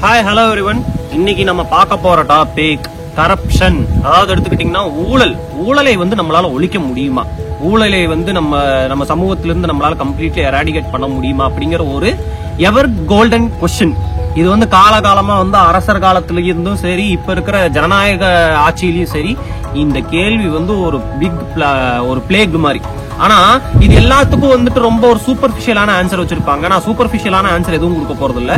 Hi hello everyone. இன்னைக்கு நம்ம பார்க்க போற டாபிக் கரப்ஷன். அதாவது எடுத்துக்கிட்டீங்கன்னா ஊழலை வந்து நம்மளால ஒழிக்க முடியுமா, ஊழலை வந்து நம்ம சமூகத்திலிருந்து நம்மளால கம்ப்ளீட்லி எராடிகேட் பண்ண முடியுமா அப்படிங்கிற ஒரு எவர் கோல்டன் கொஸ்டின். இது வந்து காலகாலமா வந்து அரசர் காலத்துல இருந்தும் சரி, இப்ப இருக்கிற ஜனநாயக ஆட்சியிலயும் சரி, இந்த கேள்வி வந்து ஒரு பிளேக் மாதிரி. ஆனா இது எல்லாத்துக்கும் வந்துட்டு ரொம்ப ஒரு சூப்பர்ஃபிஷியலான ஆன்சர் வச்சிருப்பாங்க. நான் சூப்பர்ஃபிஷியலான ஆன்சர் எதுவும் கொடுக்க போறது இல்ல.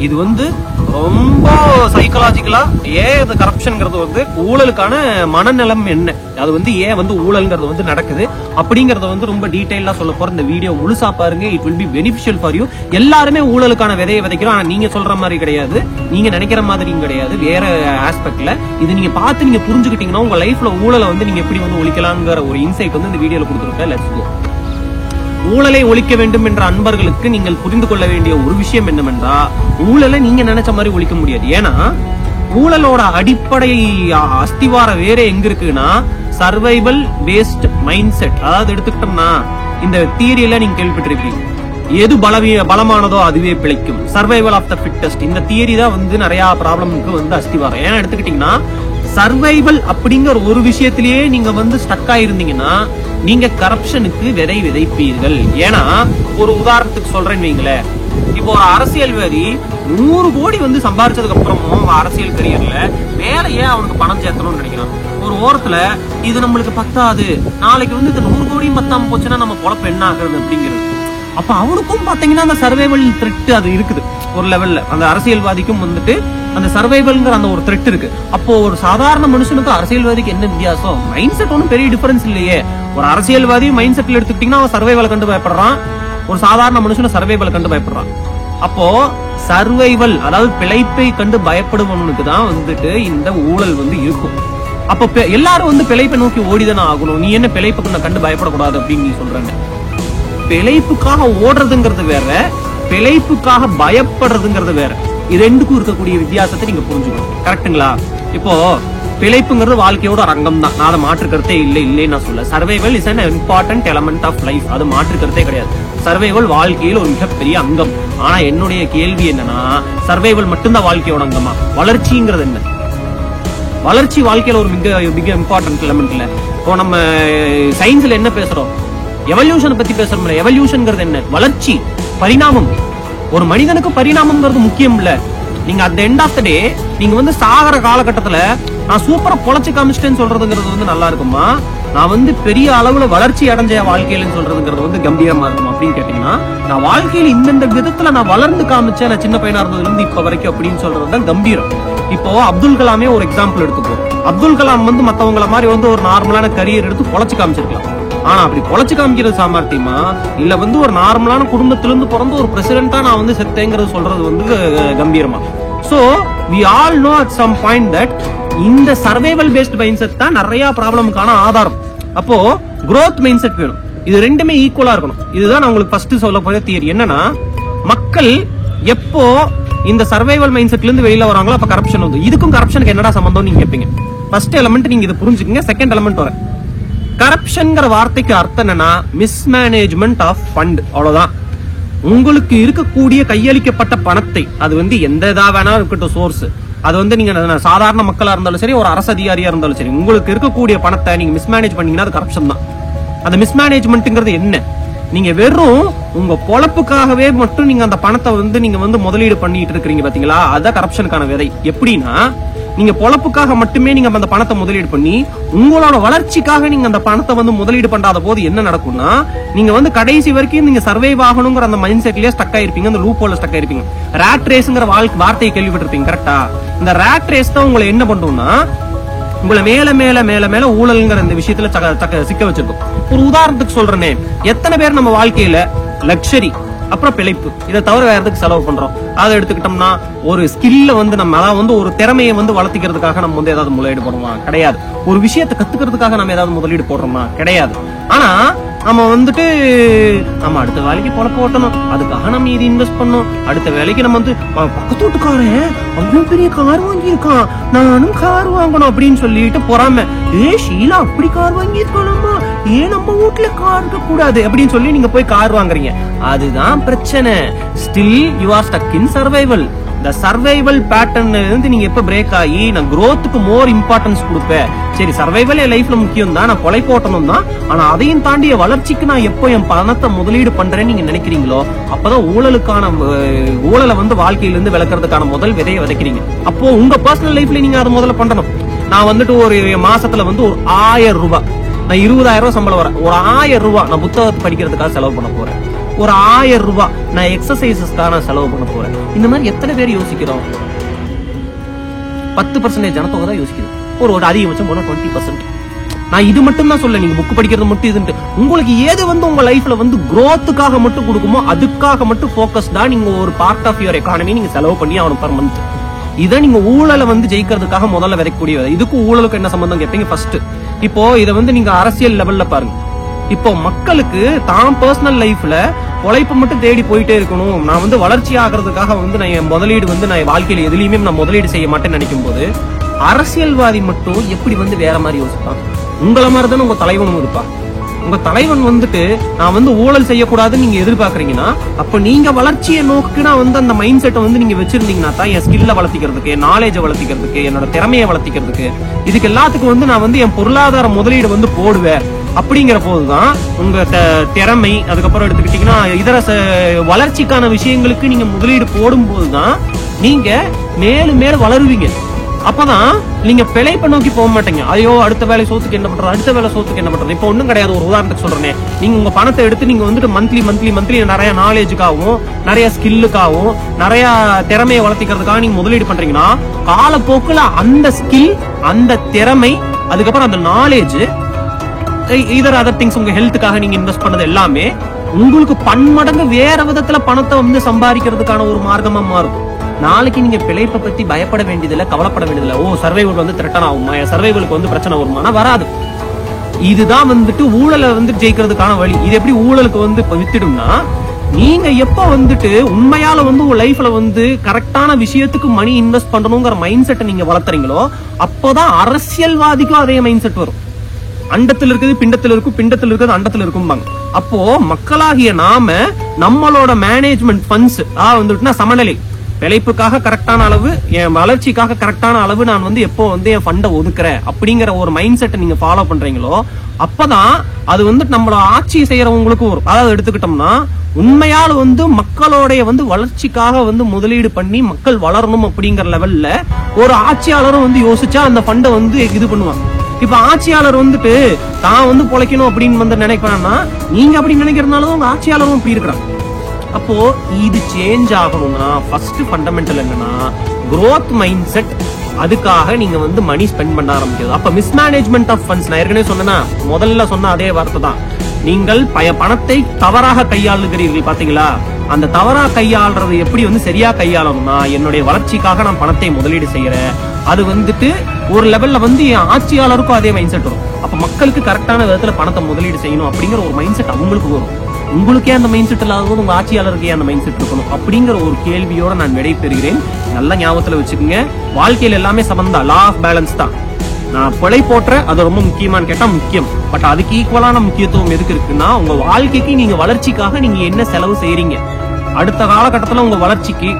இது வந்து ரொம்ப சைக்கலாஜிக்கலா ஏன் இது கரப்ஷன்ங்கிறது வந்து ஊழலுக்கான மனநலம் என்ன, அது வந்து ஏன் வந்து ஊழல்ங்கிறது வந்து நடக்குது அப்படிங்கறத வந்து ரொம்ப டீடைலா சொல்ல போற. இந்த வீடியோ முழுசா பாருங்க. It will be beneficial for you. எல்லாருமே ஊழலுக்கான விதையை விதைக்கிறோம். ஆனா நீங்க சொல்ற மாதிரி கிடையாது, நீங்க நினைக்கிற மாதிரியும் கிடையாது. வேற ஆஸ்பெக்ட்ல இது நீங்க பார்த்து நீங்க புரிஞ்சுக்கிட்டீங்கன்னா உங்க லைஃப்ல ஊழலை வந்து நீங்க எப்படி வந்து ஒழிக்கலாம்ங்கிற ஒரு இன்சைட் வந்து இந்த வீடியோல கொடுத்துருக்கேன். Let's go. ஊழலை ஒழிக்க வேண்டும் என்ற அன்பர்களுக்கு நீங்கள் புரிந்து கொள்ள வேண்டிய ஒரு விஷயம் என்னவென்றால், ஊழலை நீங்க நினைச்ச மாதிரி ஒழிக்க முடியாது. ஏன்னா ஊழலோட அடிப்படை அஸ்திவார வேற எங்க இருக்குன்னா சர்வைவல் பேஸ்ட் மைண்ட் செட். அதாவது எடுத்துக்கிட்டோம்னா இந்த தியரியில நீங்க கேள்விப்பட்டிருக்கீங்க, எது பலமானதோ அதுவே பிழைக்கும், சர்வைவல் ஆஃப் த ஃபிட்டஸ்ட். இந்த தியரி தான் வந்து நிறைய ப்ராப்ளமுக்கு வந்து அஸ்திவாரம். ஏன்னா எடுத்துக்கிட்டீங்கன்னா சர்வைவல் அப்படிங்கிற ஒரு விஷயத்திலேயே நீங்க வந்து ஸ்டக் ஆயிருந்தீங்கன்னா நீங்க கரப்ஷனுக்கு விதைப்பீர்கள். ஏன்னா ஒரு உதாரணத்துக்கு சொல்றேன்னு வைங்களேன், இப்போ ஒரு அரசியல்வாதி 100 கோடி வந்து சம்பாரிச்சதுக்கு அப்புறமும் அரசியல் கரியர்ல மேல ஏன் அவனுக்கு பணம் சேர்த்தணும்னு நினைக்கிறான். ஒரு ஓரத்துல இது நம்மளுக்கு பத்தாது, நாளைக்கு வந்து இந்த 100 கோடியும் பத்தாம போச்சுன்னா நம்ம பொழப்பு என்ன ஆகுறது அப்படிங்கிறது. அப்ப அவனுக்கும் பாத்தீங்கன்னா அந்த சர்வைவல் த்ரெட் அது இருக்குது ஒரு லெவல்ல. அந்த அரசியல்வாதிக்கும் வந்துட்டு அந்த சர்வைவல்ங்கிற அந்த ஒரு த்ரெட் இருக்கு. அப்போ ஒரு சாதாரண மனுஷனுக்கு அரசியல்வாதிக்கு என்ன வித்தியாசம்? மைண்ட் செட் ஒன்றும் பெரிய டிஃபரன்ஸ் இல்லையே. ஒரு அரசியல்வாதி மைண்ட் செட்ல எடுத்துக்கிட்டீங்கன்னா அவன் சர்வைவலை கண்டு பயப்படுறான், ஒரு சாதாரண மனுஷன சர்வைவலை கண்டு பயப்படுறான். அப்போ சர்வைவல் அதாவது பிழைப்பை கண்டு பயப்படுவனுக்கு தான் வந்துட்டு இந்த ஊழல் வந்து இருக்கும். அப்போ எல்லாரும் வந்து பிழைப்பை நோக்கி ஓடிதானே ஆகணும். நீ என்ன பிழைப்பை கண்டு பயப்படக்கூடாது அப்படின்னு நீ சொல்றாங்க. பிழைப்புக்காக ஓடுறதுங்கிறது வேற, பிழைப்புக்காக பயப்படுறதுங்கிறது வேற. இது ரெண்டுக்கும் இருக்கக்கூடிய வித்தியாசத்தை நீங்க புரிஞ்சுக்கணும். கரெக்டுங்களா? இப்போ பிழைப்புங்கிறது வாழ்க்கையோட ஒரு அங்கம் தான், நான் அதை மாற்றுக்கிறதே இல்லைன்னு நான் சொல்ல. Survival is an important element of life. அது மாற்றுக்கிறதே கிடையாது. சர்வைவல் வாழ்க்கையில் ஒரு மிகப்பெரிய அங்கம். ஆனா என்னுடைய கேள்வி என்னன்னா, சர்வைவல் மட்டும்தான் வாழ்க்கையோட அங்கமா? வளர்ச்சிங்கிறது என்ன? வளர்ச்சி வாழ்க்கையில ஒரு மிக இம்பார்ட்டன்ட் எலமெண்ட் இல்ல. இப்போ நம்ம சயின்ஸ்ல என்ன பேசுறோம், எவல்யூஷன் பத்தி பேசுறோம். எவல்யூஷன்ங்கிறது என்ன? வளர்ச்சி, பரிணாமம். ஒரு மனிதனுக்கு பரிணாமம்ங்கிறது முக்கியம் இல்ல. நீங்க at the end of the day நீங்க வந்து சாகர காலகட்டத்துல நான் சூப்பரா பொழைச்சு காமிச்சிட்டேன்னு சொல்றதுங்கிறது வந்து நல்லா இருக்குமா, நான் வந்து பெரிய அளவுல வளர்ச்சி அடைஞ்ச வாழ்க்கையிலன்னு சொல்றதுங்கிறது வந்து கம்பீரமா இருக்கும் அப்படின்னு கேட்டீங்கன்னா, நான் வாழ்க்கையில இந்த விதத்துல நான் வளர்ந்து காமிச்சேன், நான் சின்ன பையனா இருந்ததுல இருந்து இப்ப வரைக்கும் அப்படின்னு சொல்றதுதான் கம்பீரம். இப்போ அப்துல் கலாமே ஒரு எக்ஸாம்பிள் எடுத்துப்போம். அப்துல் கலாம் வந்து மத்தவங்கள மாதிரி வந்து ஒரு நார்மலான கரியர் எடுத்து பொழைச்சு காமிச்சிருக்கலாம். ஆனா அப்படி பொழைச்சு காமிக்கிறது சாமர்த்தியமா, இல்ல வந்து ஒரு நார்மலான குடும்பத்திலிருந்து பிறந்து ஒரு பிரசிடென்டா நான் வந்து செத்தேங்கிறது சொல்றது வந்து கம்பீரமா? So we all know at some point that இந்த சர்வைவல் பேஸ்ட் மைண்ட் செட் தான் நிறைய ப்ராப்ளமுக்கான ஆதாரம். அப்போ growth மைண்ட் செட் வேணும். இது ரெண்டுமே ஈக்குவலா இருக்கணும். இதுதான் நான் உங்களுக்கு ஃபர்ஸ்ட் சொல்ல போற தியரி. என்னன்னா, மக்கள் எப்போ இந்த சர்வைவல் மைண்ட் செட்ல இருந்து வெளியில வராங்களோ அப்ப கரப்ஷன் வந்து. இதுக்கும் கரப்ஷனுக்கு என்னடா சம்பந்தம் நீங்க கேட்பீங்க. ஃபர்ஸ்ட் எலிமெண்ட் நீங்க இதை புரிஞ்சுக்கங்க. செகண்ட் எலிமெண்ட் வர கரப்ஷன்ங்கிற வார்த்தைக்கு அர்த்தம் என்னன்னா மிஸ்மேனேஜ்மெண்ட் ஆஃப் ஃபண்ட். அவ்வளவுதான். உங்களுக்கு இருக்கக்கூடிய கையளிக்கப்பட்ட பணத்தை, அது வந்து எந்த இதா வேணா இருக்கட்டும் சோர்ஸ், அது வந்து நீங்க சாதாரண மக்களா இருந்தாலும் சரி, ஒரு அரசு அதிகாரியா இருந்தாலும் சரி, உங்களுக்கு இருக்கக்கூடிய பணத்தை நீங்க மிஸ்மேனேஜ் பண்ணீங்கன்னா அது கரப்ஷன் தான். அந்த மிஸ்மேனேஜ்மெண்ட்ங்கிறது என்ன? நீங்க வெறும் உங்க பொழப்புக்காகவே மட்டும் நீங்க அந்த பணத்தை வந்து நீங்க வந்து முதலீடு பண்ணிட்டு இருக்கீங்க பாத்தீங்களா, அதான் கரப்ஷனுக்கான விதை. எப்படின்னா, நீங்க பொழப்புக்காக மட்டுமே நீங்க அந்த பணத்தை முதலீடு பண்ணி உங்களோட வளர்ச்சிக்காக நீங்க அந்த பணத்தை வந்து முதலீடு பண்ணாத போது என்ன நடக்கும்னா, நீங்க வந்து கடைசி வரைக்கும் நீங்க சர்வைவ் ஆகணுங்கிற அந்த மைண்ட் செட்லயே ஸ்டக் ஆயிருப்பீங்க, அந்த லூப் ஹோல்ல ஸ்டக் ஆயிருப்பீங்க. ராட் ரேஸ்ங்கிற வார்த்தையை கேள்விப்பட்டிருப்பீங்க, கரெக்டா? இந்த ராட் ரேஸ் தான் உங்களை என்ன பண்ணும்னா, உங்களை மேல மேல மேல மேல ஊழல்ங்கிற இந்த விஷயத்துல சிக்க வச்சிருக்கும். ஒரு உதாரணத்துக்கு சொல்றேனே, எத்தனை பேர் நம்ம வாழ்க்கையில லக்ஸரி அப்புறம் பிழைப்பு இதை தவிர வேற எதுக்கு செலவு பண்றோம்? அதை எடுத்துக்கிட்டோம்னா ஒரு ஸ்கில்ல வந்து நம்ம அதாவது வந்து ஒரு திறமையை வந்து வளர்த்திக்கிறதுக்காக நம்ம வந்து ஏதாவது முதலீடு போடுறோமா? கிடையாது. ஒரு விஷயத்தை கத்துக்கிறதுக்காக நம்ம ஏதாவது முதலீடு போடுறோமா? கிடையாது. ஆனா நம்ம வந்துட்டு நம்ம அடுத்த வேலைக்கு பொழப்பு ஓட்டணும், அதுக்காக நம்ம இது இன்வெஸ்ட் பண்ணணும். அடுத்த வேலைக்கு நம்ம வந்து பக்கத்து வீட்டுக்காரன் அவ்வளவு பெரிய கார் வாங்கியிருக்கான், நானும் கார் வாங்கணும் அப்படின்னு சொல்லிட்டு போறாம, ஷீலா அப்படி கார் வாங்கியிருக்கானம்மா, ஏன் நம்ம வீட்டுல கார் இருக்க கூடாது அப்படின்னு சொல்லி நீங்க போய் கார் வாங்குறீங்க. அதுதான் பிரச்சனை. Still you are stuck in survival. இந்த சர்வைவல் பேட்டர்ன்ல இருந்து நீங்க எப்ப பிரேக் ஆகி நான் growthக்கு மோர் இம்பார்ட்டன்ஸ் கொடுப்பேன். சரி, சர்வைவல் என் லைஃப்ல முக்கியம் தான், நான் பொழைப்போட்டணும் தான், ஆனா அதையும் தாண்டிய வளர்ச்சிக்கு நான் எப்போ என் பணத்தை முதலீடு பண்றேன்னு நீங்க நினைக்கிறீங்களோ அப்பதான் ஊழலை வந்து வாழ்க்கையில இருந்து விளக்குறதுக்கான முதல் விதையை விதைக்கிறீங்க. அப்போ உங்க பர்சனல் லைஃப்ல நீங்க அதை முதல்ல பண்ணணும். நான் வந்துட்டு ஒரு மாசத்துல வந்து ஒரு 1000 ரூபாய், நான் 20,000 ரூபாய் சம்பளம் வரேன், ஒரு 1000 ரூபாய் நான் புத்தகத்தை படிக்கிறதுக்காக செலவு பண்ண போறேன், ஒரு 1000 ரூபாய் நான் எக்ஸசைசஸ்க்காக நான் செலவு பண்ண போறேன். இந்த மாதிரி எத்தனை பேர் யோசிக்கிறோம்? 10% ஜனத்தொகை தான் யோசிக்கிறோம். ஒரு அதிகபட்சம் போனா 20%. நான் இது மட்டும் தான் சொல்ல, நீங்க புக் படிக்கிறது மட்டும் இதுன்ட்டு உங்களுக்கு ஏது வந்து உங்க லைஃப்ல வந்து growthக்காக மட்டும் கொடுக்குமோ அதுக்காக மட்டும் போக்கஸ் தான் நீங்க ஒரு பார்ட் ஆஃப் யுவர் எக்கானமி நீங்க செலவு பண்ணி ஆகணும் பர் மந்த். இதை நீங்க ஊழலை வந்து ஜெயிக்கிறதுக்காக முதல்ல விதைக்கக்கூடிய இதுக்கு ஊழலுக்கு என்ன சம்பந்தம் கேட்பீங்க ஃபர்ஸ்ட். இப்போ இதை வந்து நீங்க அரசியல் லெவல்ல பாருங்க. இப்போ மக்களுக்கு தான் பர்சனல் லைஃப்ல உழைப்பு மட்டும் தேடி போயிட்டே இருக்கணும், நான் வந்து வளர்ச்சி ஆகிறதுக்காக வந்து நான் என் முதலீடு வந்து நான் வாழ்க்கையில எதுலயுமே நான் முதலீடு செய்ய மாட்டேன்னு நினைக்கும் போது அரசியல்வாதி மட்டும் எப்படி வந்து வேற மாதிரி யோசிப்பான்? உங்களை மாதிரி தானே உங்க தலைவனும் இருப்பா. உங்க தலைவன் வந்துட்டு நான் வந்து ஊழல் செய்யக்கூடாதுன்னு நீங்க எதிர்பார்க்கறீங்கன்னா அப்ப நீங்க வளர்ச்சியை நோக்குனா வந்து அந்த மைண்ட் செட்டை வந்து நீங்க வச்சிருந்தீங்கன்னா தான் என் ஸ்கில்ல வளர்த்திக்கிறதுக்கு, நாலேஜை வளர்த்திக்கிறதுக்கு, என்னோட திறமையை வளர்த்திக்கிறதுக்கு, இதுக்கு எல்லாத்துக்கும் வந்து நான் வந்து என் பொருளாதார முதலீடு வந்து போடுவேன். அப்படிங்கிற போதுதான் உங்க திறமை, அதுக்கப்புறம் எடுத்துக்கிட்டீங்கன்னா இதர வளர்ச்சிக்கான விஷயங்களுக்கு நீங்க முதலீடு போடும் போதுதான் நீங்க மேலும் மேலும் வளருவீங்க. அப்பதான் நீங்க பிழைப்ப நோக்கி போக மாட்டீங்க. ஐயோ அடுத்த வேலை சோத்துக்கு என்ன பண்றது, அடுத்த வேலை சோத்துக்கு என்ன பண்றது. இப்ப ஒண்ணும் கிடையாது. ஒரு உதாரணத்துக்கு சொல்றேன், நீங்க உங்க பணத்தை எடுத்து நீங்க வந்துட்டு மந்த்லி நிறைய நாலேஜுக்காகவும் நிறைய ஸ்கில்லுக்காகவும் நிறைய திறமையை வளர்த்திக்கிறதுக்காக நீங்க முதலீடு பண்றீங்கன்னா காலப்போக்குல அந்த ஸ்கில், அந்த திறமை, அதுக்கப்புறம் அந்த நாலேஜ், இதர் அதர் திங்ஸ், உங்க ஹெல்த்துக்காக நீங்க இன்வெஸ்ட் பண்ணது எல்லாமே உங்களுக்கு பன்மடங்கு வேற விதத்துல பணத்தை வந்து சம்பாதிக்கிறதுக்கான ஒரு மார்க்கமா மாறும். நாளைக்கு நீங்க பிழைப்பை பத்தி பயப்பட வேண்டியதில்லை, கவலைப்பட வேண்டியதில்லை. ஓ சர்வைவல் வந்து த்ரெட்டன் ஆகுமா, சர்வைவலுக்கு வந்து பிரச்சனை வருமானா வராது. இதுதான் வந்துட்டு ஊழலை வந்து ஜெயிக்கிறதுக்கான வழி. இது எப்படி ஊழலுக்கு வந்து வித்துடும்னா, நீங்க எப்ப வந்துட்டு உண்மையால வந்து உங்க லைஃப்ல வந்து கரெக்டான விஷயத்துக்கு மணி இன்வெஸ்ட் பண்ணணுங்கிற மைண்ட் செட்டை நீங்க வளர்த்துறீங்களோ அப்போதான் அரசியல்வாதிக்கும் அதே மைண்ட் செட் வரும். அண்டத்தில் இருக்குது பிண்டத்தில் இருக்கும், பிண்டத்தில் இருக்கிறது அண்டத்தில் இருக்கும்பாங்க. அப்போ மக்களாகிய நாம நம்மளோட மேனேஜ்மெண்ட் ஃபண்ட்ஸ் வந்துட்டுனா சமநிலை, பிழைப்புக்காக கரெக்டான அளவு, என் வளர்ச்சிக்காக கரெக்டான அளவு நான் வந்து எப்போ வந்து என் ஃபண்டை ஒதுக்குறேன் அப்படிங்கிற ஒரு மைண்ட் செட்டை நீங்க ஃபாலோ பண்றீங்களோ அப்பதான் அது வந்து நம்மளோட ஆட்சி செய்யறவங்களுக்கு வரும். அதாவது எடுத்துக்கிட்டோம்னா உண்மையால வந்து மக்களோடைய வந்து வளர்ச்சிக்காக வந்து முதலீடு பண்ணி மக்கள் வளரணும் அப்படிங்கிற லெவல்ல ஒரு ஆட்சியாளரும் வந்து யோசிச்சா அந்த ஃபண்டை வந்து இது பண்ணுவாங்க. இப்ப ஆட்சியாளர் வந்துட்டு தான் வந்து பொழைக்கணும் அப்படின்னு வந்து நினைக்கிறான்னா நீங்க அப்படி நினைக்கிறதுனாலதான் உங்க ஆட்சியாளரும் அப்படி இருக்கிறாங்க. அப்போ இது சேஞ்ச் ஆகணும்னா ஃபர்ஸ்ட் ஃபண்டமெண்டல் என்னன்னா growth மைண்ட் செட். அதுக்காக நீங்க வந்து மணி ஸ்பெண்ட் பண்ண ஆரம்பிக்கிறது. அப்ப மிஸ்மேனேஜ்மெண்ட் ஆஃப் ஃபண்ட்ஸ், நான் ஏற்கனவே சொன்னா முதல்ல சொன்ன அதே வார்த்தை தான். நீங்கள் பணத்தை தவறாக கையாளுகிறீர்கள் பாத்தீங்களா? அந்த தவறா கையாளுறது எப்படி வந்து சரியா கையாளணும்னா, என்னுடைய வளர்ச்சிக்காக நான் பணத்தை முதலீடு செய்யறேன். அது வந்துட்டு ஒரு லெவல்ல வந்து என் ஆட்சியாளருக்கும் அதே மைண்ட் செட் வரும். அப்ப மக்களுக்கு கரெக்டான விதத்துல பணத்தை முதலீடு செய்யணும் அப்படிங்கிற ஒரு மைண்ட் செட் அவங்களுக்கு வரும். உங்களுக்கே அந்த மைண்ட் செட் இல்லாத உங்க ஆட்சியாளருக்கே அந்த மைண்ட் செட் இருக்கணும் அப்படிங்கிற ஒரு கேள்வியோட நான் விடை பெறுகிறேன். நல்ல ஞாபகத்துல வச்சுக்கோங்க, வாழ்க்கையில எல்லாமே சம்பந்தா, லா ஆஃப் பேலன்ஸ் தான். நான் பிழை போட்டுற அது ரொம்ப முக்கியமானு கேட்டா முக்கியம். பட் அதுக்கு ஈக்குவலான முக்கியத்துவம் எதுக்கு இருக்குன்னா, உங்க வாழ்க்கைக்கு நீங்க வளர்ச்சிக்காக நீங்க என்ன செலவு செய்யறீங்க. அடுத்த காலகட்டத்துல உங்க வளர்ச்சிக்கு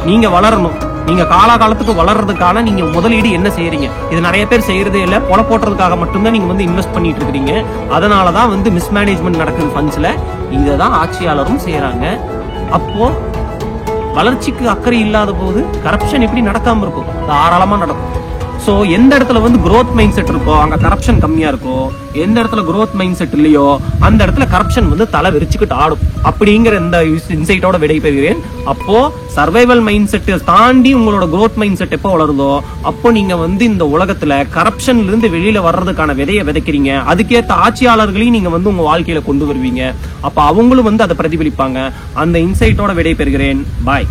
நீங்க வளரணும், நீங்க காலகாலத்துக்கு வளர்றதுக்கான நீங்க முதலீடு என்ன செய்யறீங்க. இது நிறைய பேர் செய்யறதே இல்ல, பொல போட்டுறதுக்காக மட்டும்தான் நீங்க வந்து இன்வெஸ்ட் பண்ணிட்டு இருக்கீங்க. அதனாலதான் வந்து மிஸ்மேனேஜ்மெண்ட் நடக்குது ஃபண்ட்ஸ்ல. இததான் ஆட்சியாளரும் செய்யறாங்க. அப்போ வளர்ச்சிக்கு அக்கறை இல்லாத போது கரப்ஷன் எப்படி நடக்காம இருக்கும்? தாராளமா நடக்கும். சோ எந்த இடத்துல வந்து growth மைண்ட் செட் இருக்கோ அங்க கரப்ஷன் கம்மியா இருக்கும். எந்த இடத்துல growth மைண்ட் செட் இல்லையோ அந்த இடத்துல கரப்ஷன் வந்து தலை விரிச்சுக்கிட்டு ஆடும். அப்படிங்கிற இந்த இன்சைட்டோட விடை பெறுகிறேன். அப்போ சர்வைவல் மைண்ட் செட் தாண்டி உங்களோட growth மைண்ட் செட் எப்போ வளருதோ அப்போ நீங்க வந்து இந்த உலகத்துல கரப்ஷன்ல இருந்து வெளியில வர்றதுக்கான விதையை விதைக்கிறீங்க. அதுக்கேற்ற ஆட்சியாளர்களையும் நீங்க வந்து உங்க வாழ்க்கையில கொண்டு வருவீங்க. அப்ப அவங்களும் வந்து அதை பிரதிபலிப்பாங்க. அந்த இன்சைட்டோட விடை பெறுகிறேன். பாய்.